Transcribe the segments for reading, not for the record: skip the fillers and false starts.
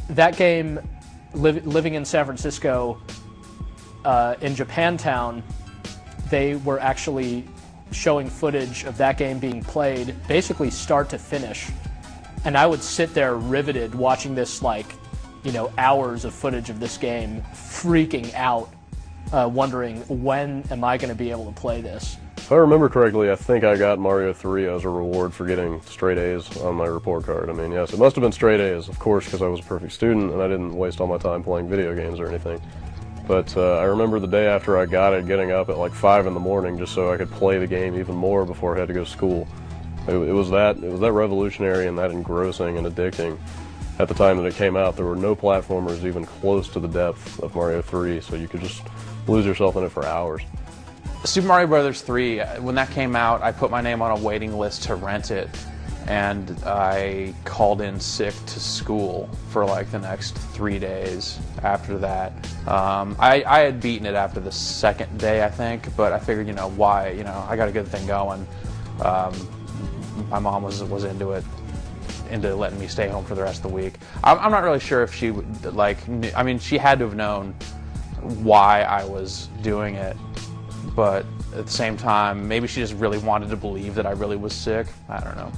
that game, living in San Francisco, in Japantown, they were actually showing footage of that game being played, basically start to finish. And I would sit there riveted watching this, like, you know, hours of footage of this game, freaking out, wondering, when am I going to be able to play this? If I remember correctly, I think I got Mario 3 as a reward for getting straight A's on my report card. I mean, yes, it must have been straight A's, of course, because I was a perfect student and I didn't waste all my time playing video games or anything. But I remember the day after I got it, getting up at like 5 in the morning just so I could play the game even more before I had to go to school. It was that revolutionary and that engrossing and addicting. At the time that it came out, there were no platformers even close to the depth of Mario 3, so you could just lose yourself in it for hours. Super Mario Bros. 3, when that came out, I put my name on a waiting list to rent it, and I called in sick to school for like the next 3 days after that. I had beaten it after the second day, I think, but I figured, you know, why? You know, I got a good thing going. My mom was into it, into letting me stay home for the rest of the week. I'm not really sure if she would, like, I mean, she had to have known why I was doing it, but at the same time, maybe she just really wanted to believe that I really was sick. I don't know.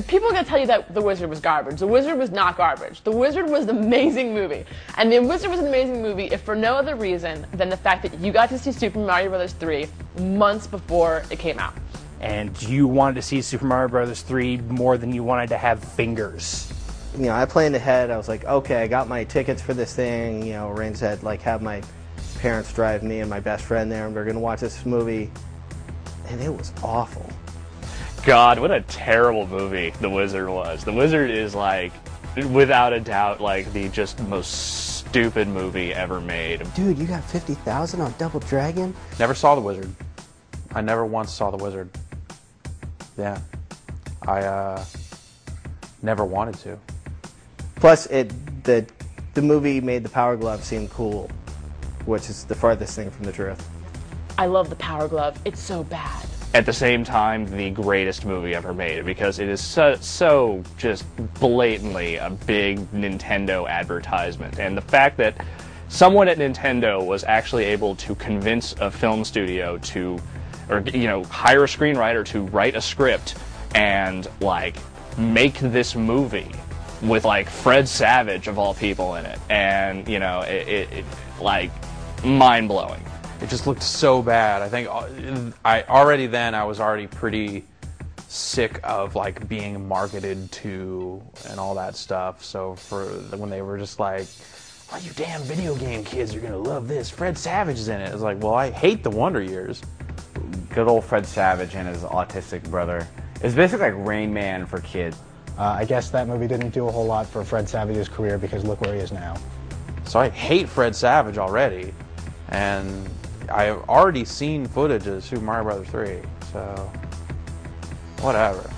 People are going to tell you that The Wizard was garbage. The Wizard was not garbage. The Wizard was an amazing movie. And The Wizard was an amazing movie if for no other reason than the fact that you got to see Super Mario Bros. 3 months before it came out. And you wanted to see Super Mario Bros. 3 more than you wanted to have fingers. You know, I planned ahead. I was like, okay, I got my tickets for this thing. You know, arranged that, like, have my parents drive me and my best friend there, and we're going to watch this movie. And it was awful. God, what a terrible movie The Wizard was. The Wizard is, like, without a doubt, like, the just most stupid movie ever made. Dude, you got 50,000 on Double Dragon? Never saw The Wizard. I never once saw The Wizard. Yeah. I never wanted to. Plus, the movie made the Power Glove seem cool, which is the farthest thing from the truth. I love the Power Glove. It's so bad. At the same time, the greatest movie ever made, because it is so just blatantly a big Nintendo advertisement. And the fact that someone at Nintendo was actually able to convince a film studio to, or, you know, hire a screenwriter to write a script and, like, make this movie with, like, Fred Savage of all people in it, and, you know, it like, mind-blowing. It just looked so bad. I think I was already pretty sick of, like, being marketed to and all that stuff. So for when they were just like, "Oh, you damn video game kids, you're gonna love this. Fred Savage is in it." It's like, well, I hate the Wonder Years. Good old Fred Savage and his autistic brother. It's basically like Rain Man for kids. I guess that movie didn't do a whole lot for Fred Savage's career, because look where he is now. So I hate Fred Savage already, and I've already seen footage of Super Mario Bros. 3, so whatever.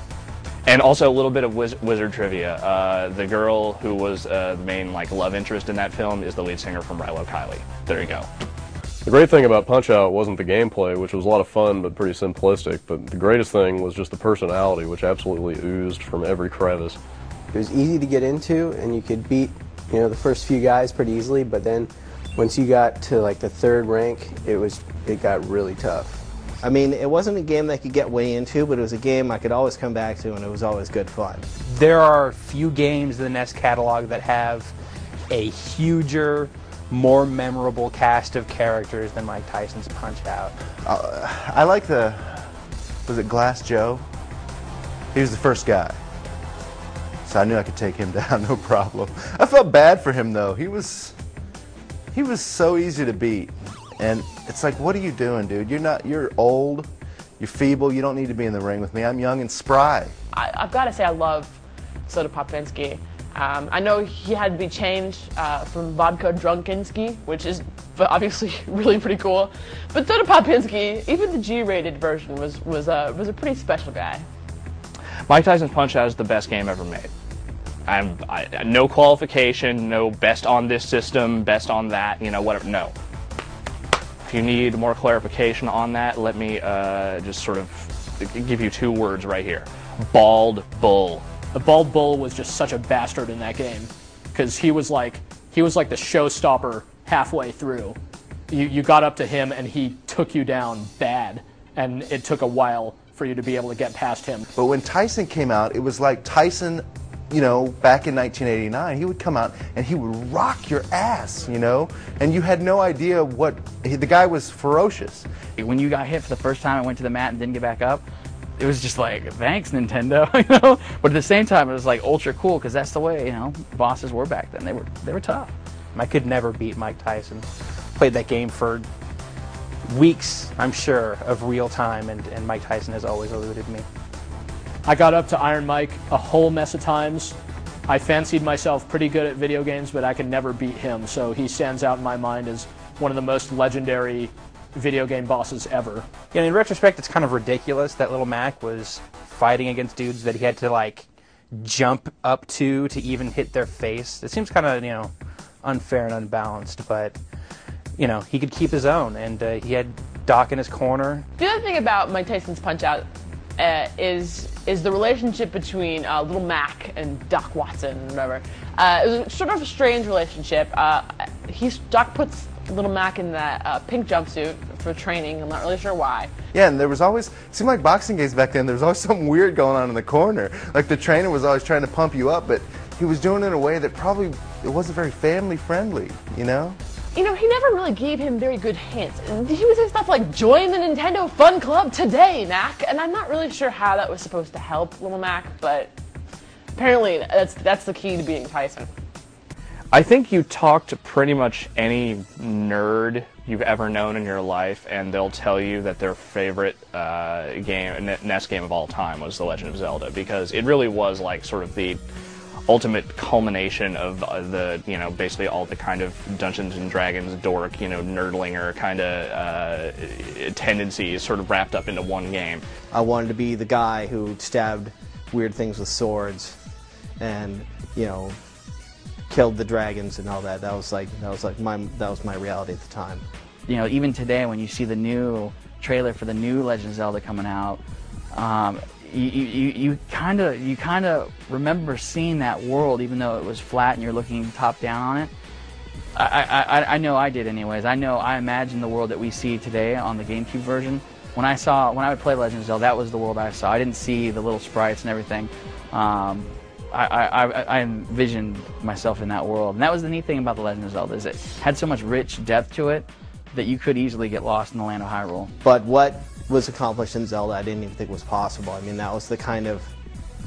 And also a little bit of Wizard trivia. The girl who was the main, like, love interest in that film is the lead singer from Rilo Kiley. There you go. The great thing about Punch-Out wasn't the gameplay, which was a lot of fun but pretty simplistic, but the greatest thing was just the personality, which absolutely oozed from every crevice. It was easy to get into, and you could beat, you know, the first few guys pretty easily, but then once you got to, like, the third rank, it got really tough. I mean, it wasn't a game that I could get way into, but it was a game I could always come back to, and it was always good fun. There are few games in the NES catalog that have a huger, more memorable cast of characters than Mike Tyson's Punch-Out. I like was it Glass Joe? He was the first guy. So I knew I could take him down, no problem. I felt bad for him, though. He was so easy to beat. And it's like, what are you doing, dude? You're old, you're feeble, you don't need to be in the ring with me. I'm young and spry. I've got to say I love Soda Popinski. I know he had to be changed from Vodka Drunkinski, which is obviously really pretty cool. But Soda Popinski, even the G-rated version, was a pretty special guy. Mike Tyson's Punch-Out is the best game ever made. No qualification, no best on this system, best on that, you know, whatever. No. If you need more clarification on that, let me just sort of give you 2 words right here. Bald Bull. The Bald Bull was just such a bastard in that game. because he was like the showstopper halfway through. You got up to him and he took you down bad, and it took a while for you to be able to get past him. But when Tyson came out, it was like Tyson, you know, back in 1989, he would come out and he would rock your ass, you know, and you had no idea what, the guy was ferocious. When you got hit for the first time and went to the mat and didn't get back up, it was just like, thanks, Nintendo, you know? But at the same time, it was like ultra cool, because that's the way, you know, bosses were back then. They were tough. I could never beat Mike Tyson. Played that game for weeks, I'm sure, of real time, and Mike Tyson has always eluded me. I got up to Iron Mike a whole mess of times. I fancied myself pretty good at video games, but I could never beat him, so he stands out in my mind as one of the most legendary video game bosses ever. Yeah, in retrospect, it's kind of ridiculous that Little Mac was fighting against dudes that he had to, like, jump up to even hit their face. It seems kind of, you know, unfair and unbalanced, but, you know, he could keep his own, and he had Doc in his corner. The other thing about Mike Tyson's Punch-Out is the relationship between Little Mac and Doc Watson, or whatever. It was sort of a strange relationship. Doc puts Little Mac in that pink jumpsuit for training. I'm not really sure why. Yeah, and there was always, it seemed like boxing games back then, there was always something weird going on in the corner. Like the trainer was always trying to pump you up, but he was doing it in a way that probably, it wasn't very family friendly, you know? You know, he never really gave him very good hints. He would say stuff like, join the Nintendo Fun Club today, Mac. And I'm not really sure how that was supposed to help Little Mac, but apparently that's the key to beating Tyson. I think you talk to pretty much any nerd you've ever known in your life, and they'll tell you that their favorite NES game of all time was The Legend of Zelda, because it really was like sort of the ultimate culmination of the, you know, basically all the kind of Dungeons and Dragons dork, you know, nerdlinger kind of tendencies sort of wrapped up into one game. I wanted to be the guy who stabbed weird things with swords, and, you know, killed the dragons and all that. That was my reality at the time. You know, even today when you see the new trailer for the new Legend of Zelda coming out, you kind of remember seeing that world, even though it was flat and you're looking top down on it. I know I did anyways. I imagined the world that we see today on the GameCube version. When I would play Legend of Zelda, that was the world I saw. I didn't see the little sprites and everything. I envisioned myself in that world, and that was the neat thing about The Legend of Zelda, is it had so much rich depth to it that you could easily get lost in the land of Hyrule. But what was accomplished in Zelda, I didn't even think was possible. I mean, that was the kind of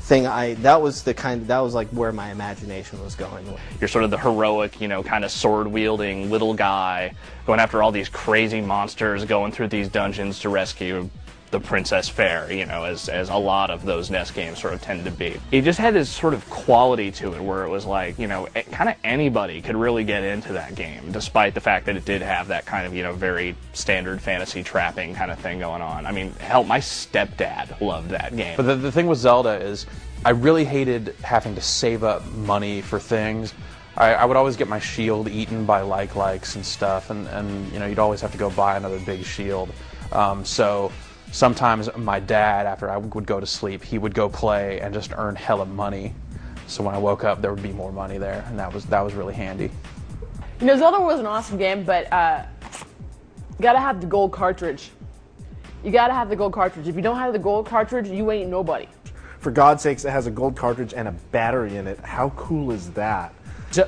thing that was like where my imagination was going. You're sort of the heroic, you know, kind of sword-wielding little guy going after all these crazy monsters, going through these dungeons to rescue the Princess Fair, you know, as a lot of those NES games sort of tend to be. It just had this sort of quality to it where it was like, you know, kind of anybody could really get into that game, despite the fact that it did have that kind of, you know, very standard fantasy trapping kind of thing going on. I mean, hell, my stepdad loved that game. But the thing with Zelda is I really hated having to save up money for things. I would always get my shield eaten by likes and stuff, and you know, you'd always have to go buy another big shield. So sometimes my dad, after I would go to sleep, he would go play and just earn hella money. So when I woke up, there would be more money there, and that was really handy. You know, Zelda was an awesome game, but you gotta have the gold cartridge. You gotta have the gold cartridge. If you don't have the gold cartridge, you ain't nobody. For God's sakes, it has a gold cartridge and a battery in it. How cool is that?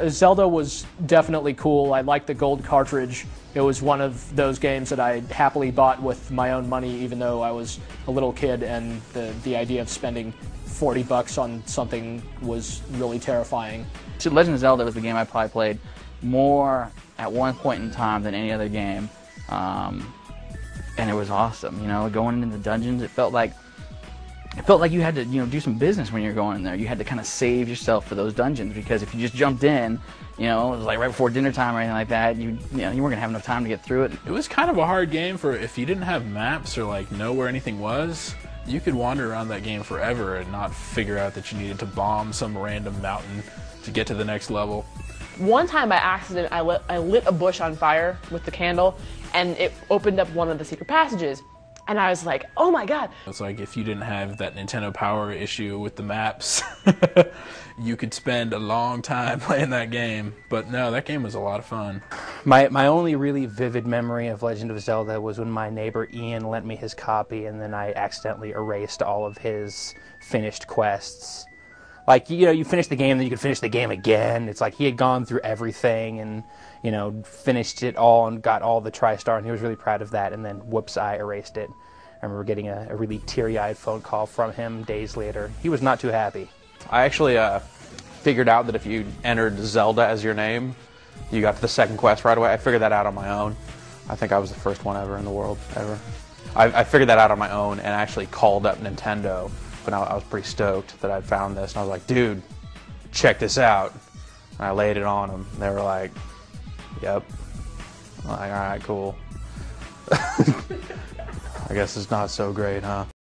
Zelda was definitely cool. I liked the gold cartridge. It was one of those games that I happily bought with my own money, even though I was a little kid, and the idea of spending $40 on something was really terrifying. So Legend of Zelda was the game I probably played more at one point in time than any other game, and it was awesome. You know, going into the dungeons, it felt like you had to, you know, do some business when you're going in there. You had to kind of save yourself for those dungeons, because if you just jumped in, you know, it was like right before dinner time or anything like that, you weren't gonna have enough time to get through it. It was kind of a hard game for if you didn't have maps or like know where anything was. You could wander around that game forever and not figure out that you needed to bomb some random mountain to get to the next level. One time by accident, I lit a bush on fire with the candle, and it opened up one of the secret passages. And I was like, oh my god. It's like if you didn't have that Nintendo Power issue with the maps, you could spend a long time playing that game. But no, that game was a lot of fun. My only really vivid memory of Legend of Zelda was when my neighbor Ian lent me his copy, and then I accidentally erased all of his finished quests. Like, you know, you finish the game, then you can finish the game again. It's like he had gone through everything and, you know, finished it all and got all the TriStar, and he was really proud of that, and then whoops, I erased it. I remember getting a really teary-eyed phone call from him days later. He was not too happy. I actually figured out that if you entered Zelda as your name, you got to the second quest right away. I figured that out on my own. I think I was the first one ever in the world, ever. I figured that out on my own and actually called up Nintendo. But I was pretty stoked that I'd found this, and I was like, dude, check this out. And I laid it on them. They were like, yep. I'm like, all right, cool. I guess it's not so great, huh?